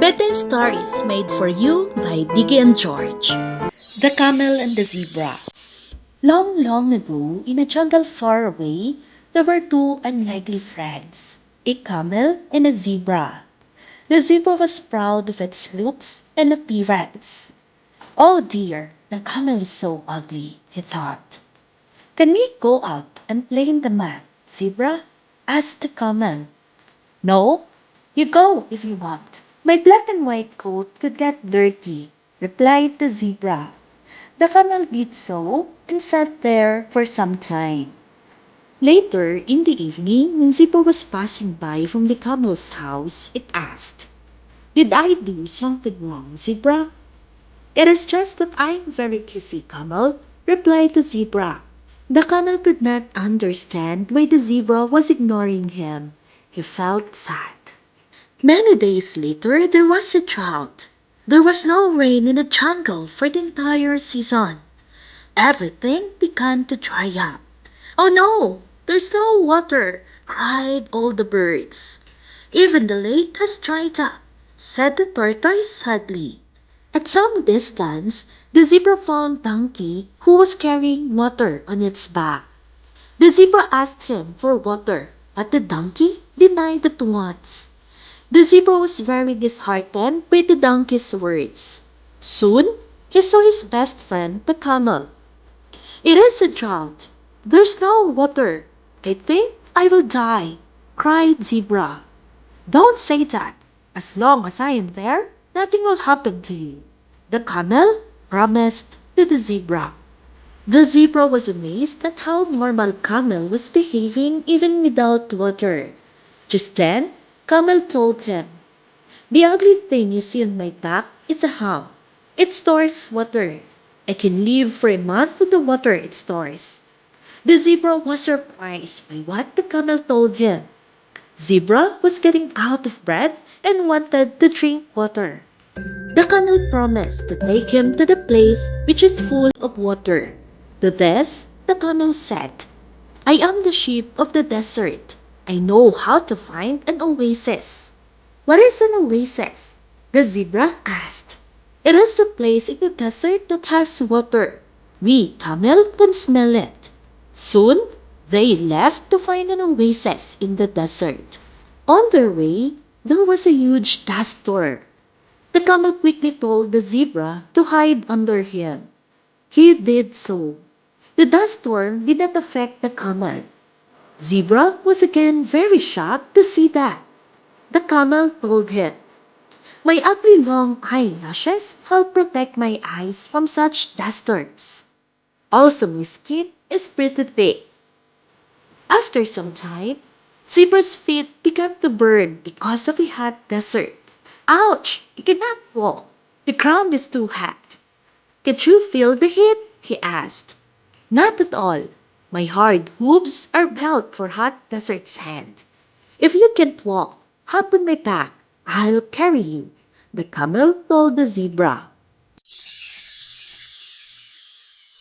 Bedtime Stories made for you by Diggy and George. The Camel and the Zebra. Long, long ago, in a jungle far away, there were two unlikely friends, a camel and a zebra. The zebra was proud of its looks and appearance. Oh dear, the camel is so ugly, he thought. Can we go out and play in the mud, zebra? Asked the camel. No, you go if you want. My black and white coat could get dirty, replied the zebra. The camel did so and sat there for some time. Later, in the evening, when Zebra was passing by from the camel's house, it asked, Did I do something wrong, Zebra? It is just that I am very busy, Camel, replied the zebra. The camel could not understand why the zebra was ignoring him. He felt sad. Many days later, there was a drought. There was no rain in the jungle for the entire season. Everything began to dry up. Oh no, there's no water, cried all the birds. Even the lake has dried up, said the tortoise sadly. At some distance, the zebra found Donkey who was carrying water on its back. The zebra asked him for water, but the donkey denied at once. The zebra was very disheartened by the donkey's words. Soon, he saw his best friend, the camel. It is a drought. There's no water. I think I will die, cried Zebra. Don't say that. As long as I am there, nothing will happen to you. The camel promised to the zebra. The zebra was amazed at how normal Camel was behaving even without water. Just then, Camel told him, the ugly thing you see on my back is a hump. It stores water. I can live for a month with the water it stores. The zebra was surprised by what the camel told him. Zebra was getting out of breath and wanted to drink water. The camel promised to take him to the place which is full of water. To this, the camel said, I am the sheep of the desert. I know how to find an oasis. What is an oasis? The zebra asked. It is the place in the desert that has water. We camel can smell it. Soon, they left to find an oasis in the desert. On their way, there was a huge dust storm. The camel quickly told the zebra to hide under him. He did so. The dust storm did not affect the camel. Zebra was again very shocked to see that. The camel told him, my ugly long eyelashes help protect my eyes from such dust storms. Also, my skin is pretty thick. After some time, Zebra's feet began to burn because of a hot desert. Ouch! I cannot walk. The ground is too hot. Can you feel the heat? He asked. Not at all. My hard hooves are built for hot desert sand. If you can't walk, hop on my back. I'll carry you. The camel told the zebra.